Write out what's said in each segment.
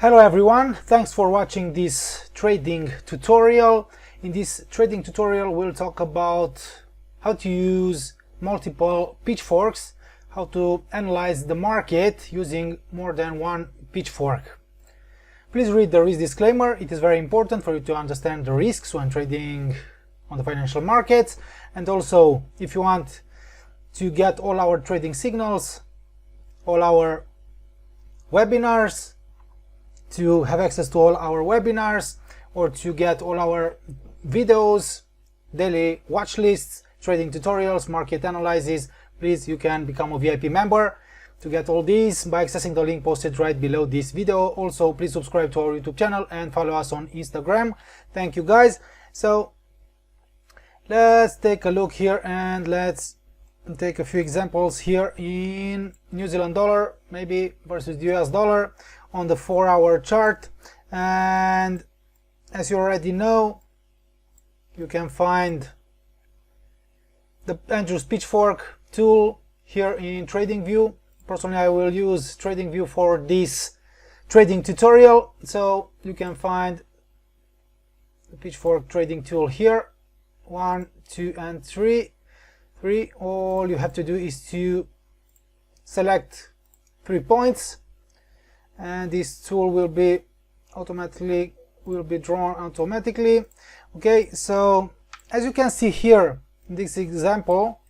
Hello everyone, thanks for watching this trading tutorial. In this trading tutorial we'll talk about how to use multiple pitchforks, how to analyze the market using more than one pitchfork. Please read the risk disclaimer. It is very important for you to understand the risks when trading on the financial markets, and also if you want to get all our trading signals, all our webinars, to have access to all our webinars, or to get all our videos, daily watch lists, trading tutorials, market analysis, please you can become a VIP member to get all these by accessing the link posted right below this video. Also please subscribe to our YouTube channel and follow us on Instagram. Thank you guys. So let's take a look here and let's take a few examples here in New Zealand dollar maybe versus the US dollar on the 4-hour chart. And as you already know, you can find the Andrew's pitchfork tool here in TradingView. Personally, I will use TradingView for this trading tutorial, so you can find the pitchfork trading tool here. 1, 2 and 3. All you have to do is to select 3 points, and this tool will be drawn automatically. Okay, so as you can see here in this example,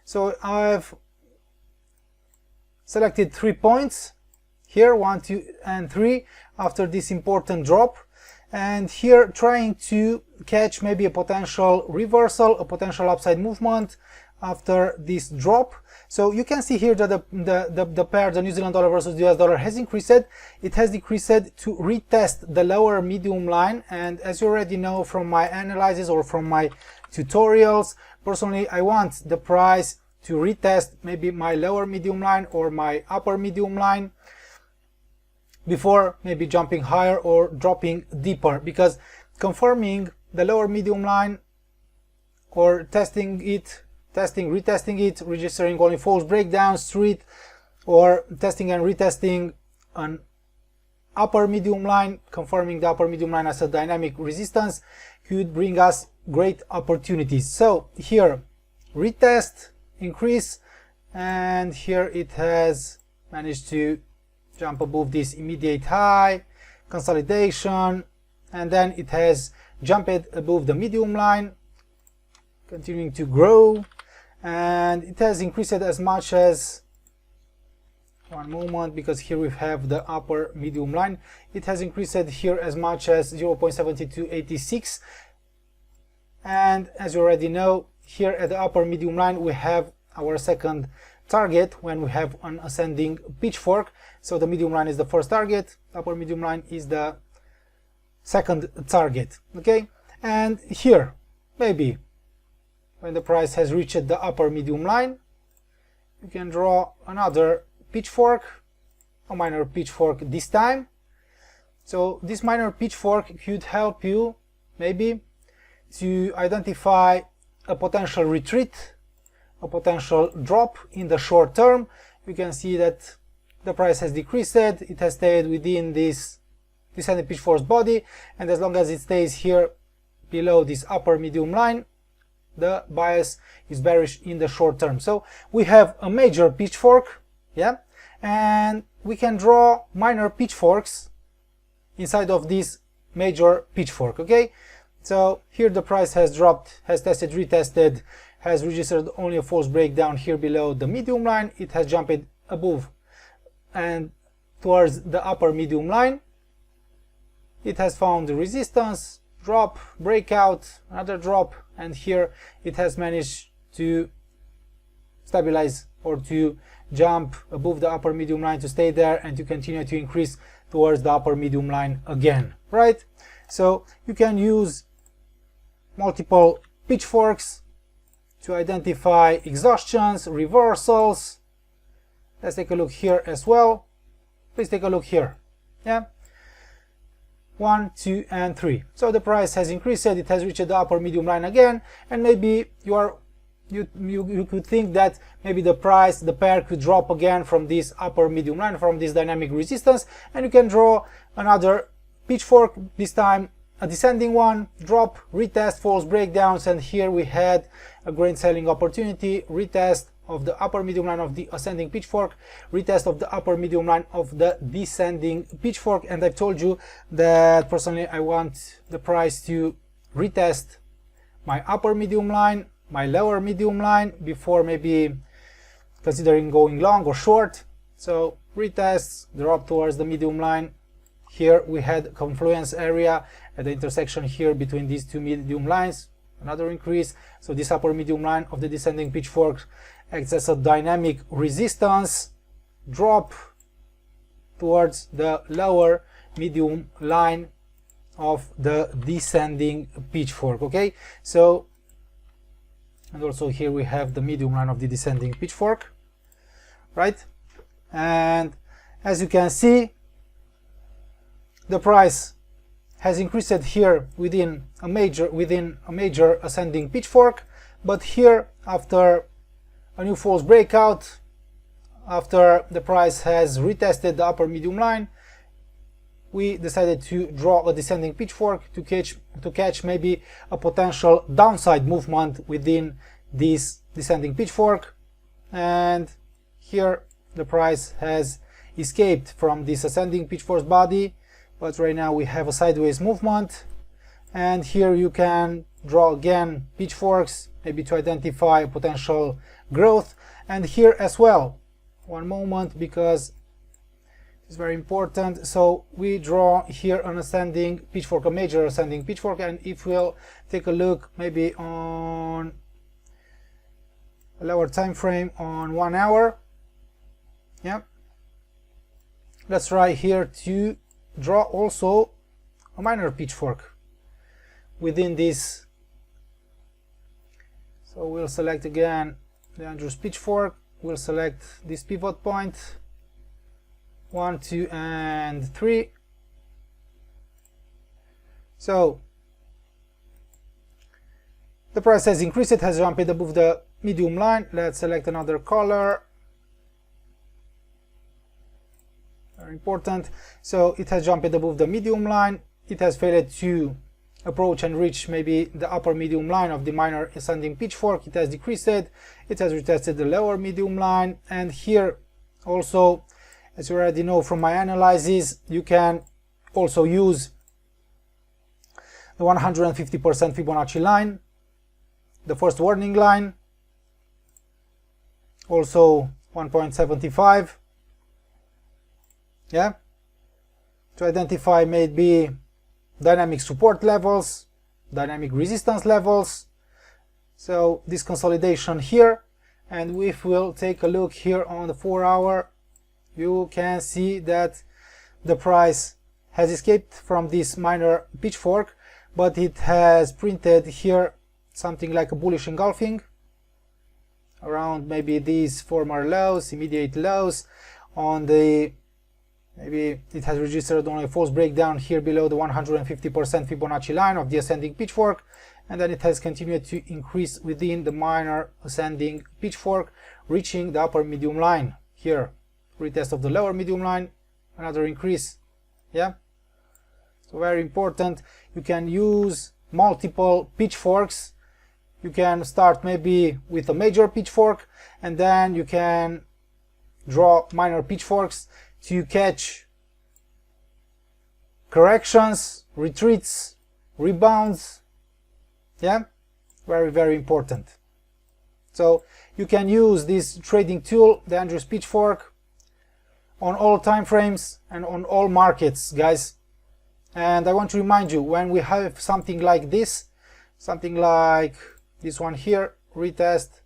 so I've selected 3 points here, 1, 2 and 3 after this important drop, and here trying to catch maybe a potential reversal, a potential upside movement after this drop. So you can see here that the pair, the New Zealand dollar versus the US dollar, has increased. It has decreased to retest the lower medium line, and as you already know from my analysis or from my tutorials, personally I want the price to retest maybe my lower medium line or my upper medium line before maybe jumping higher or dropping deeper, because confirming the lower medium line or retesting it, registering only false breakdowns street, or testing and retesting an upper medium line, confirming the upper medium line as a dynamic resistance, could bring us great opportunities. So here retest, increase, and here it has managed to jump above this immediate high, consolidation, and then it has jumped above the medium line, continuing to grow, and it has increased as much as, one moment, because here we have the upper medium line, it has increased here as much as 0.7286, and as you already know, here at the upper medium line we have our second target when we have an ascending pitchfork. So the medium line is the first target, upper medium line is the second target. Okay, and here maybe when the price has reached the upper medium line, you can draw another pitchfork, a minor pitchfork this time. So this minor pitchfork could help you maybe to identify a potential retreat, a potential drop in the short term. You can see that the price has decreased, it has stayed within this descending pitchfork's body, and as long as it stays here below this upper medium line, the bias is bearish in the short term. So we have a major pitchfork, yeah, and we can draw minor pitchforks inside of this major pitchfork. Okay, so here the price has dropped, has tested, retested, has registered only a false breakdown here below the medium line, it has jumped above and towards the upper medium line, it has found the resistance, drop, breakout, another drop, and here it has managed to stabilize or to jump above the upper medium line, to stay there and to continue to increase towards the upper medium line again, right? So you can use multiple pitchforks to identify exhaustions, reversals. Let's take a look here as well. Please take a look here. Yeah, 1, 2 and 3. So the price has increased, it has reached the upper medium line again, and maybe you are you could think that maybe the pair could drop again from this upper medium line, from this dynamic resistance, and you can draw another pitchfork, this time a descending one, drop, retest, false breakdowns, and here we had a great selling opportunity, retest of the upper medium line of the ascending pitchfork, retest of the upper medium line of the descending pitchfork. And I've told you that personally I want the price to retest my upper medium line, my lower medium line, before maybe considering going long or short. So retests, drop towards the medium line. Here we had confluence area at the intersection here between these two medium lines, another increase. So this upper medium line of the descending pitchfork acts as a dynamic resistance, drop towards the lower medium line of the descending pitchfork. Okay, so, and also here we have the medium line of the descending pitchfork, right? And as you can see, the price has increased here within a major ascending pitchfork, but here after a new false breakout, after the price has retested the upper medium line, we decided to draw a descending pitchfork to catch maybe a potential downside movement within this descending pitchfork. And here the price has escaped from this ascending pitchfork body, but right now we have a sideways movement. And here you can draw again pitchforks, maybe to identify potential growth. And here as well, one moment, because it's very important. So we draw here an ascending pitchfork, a major ascending pitchfork, and if we'll take a look maybe on a lower time frame on 1 hour, yeah, let's try here to draw also a minor pitchfork within this. So we'll select again the Andrews pitchfork, we'll select this pivot point 1, 2 and 3. So the price has increased, it has jumped above the medium line. Let's select another color, very important. So it has jumped above the medium line, it has failed to approach and reach maybe the upper medium line of the minor ascending pitchfork. It has decreased, it has retested the lower medium line, and here also, as you already know from my analysis, you can also use the 150% Fibonacci line, the first warning line, also 1.75, yeah, to identify maybe dynamic support levels, dynamic resistance levels. So this consolidation here, and if we'll take a look here on the 4 hour, you can see that the price has escaped from this minor pitchfork, but it has printed here something like a bullish engulfing around maybe these former lows, immediate lows. On the, maybe it has registered on a false breakdown here below the 150% Fibonacci line of the ascending pitchfork, and then it has continued to increase within the minor ascending pitchfork, reaching the upper medium line here. Retest of the lower medium line, another increase, yeah. So very important, you can use multiple pitchforks. You can start maybe with a major pitchfork, and then you can draw minor pitchforks to catch corrections, retreats, rebounds, yeah, very important. So you can use this trading tool, the Andrews pitchfork, on all time frames and on all markets, guys. And I want to remind you, when we have something like this, something like this one here, retest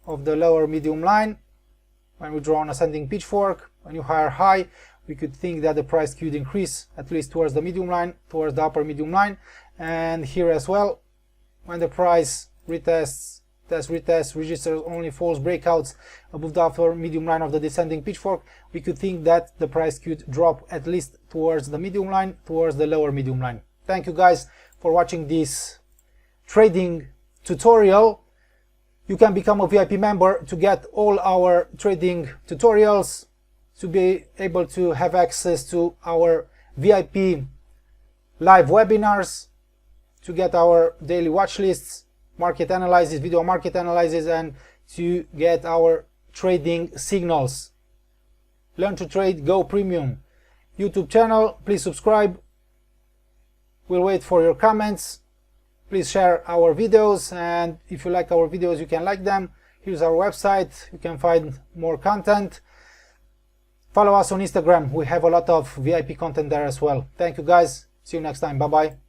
of the lower medium line, when we draw an ascending pitchfork, when you hire high, we could think that the price could increase at least towards the medium line, towards the upper medium line. And here as well, when the price retests, registers only false breakouts above the upper medium line of the descending pitchfork, we could think that the price could drop at least towards the medium line, towards the lower medium line. Thank you guys for watching this trading tutorial. You can become a VIP member to get all our trading tutorials, to be able to have access to our VIP live webinars, to get our daily watch lists, market analysis, video market analysis, and to get our trading signals. Learn to Trade Go Premium YouTube channel. Please subscribe. We'll wait for your comments. Please share our videos, and if you like our videos, you can like them. Here's our website. You can find more content. Follow us on Instagram. We have a lot of VIP content there as well. Thank you guys. See you next time. Bye bye.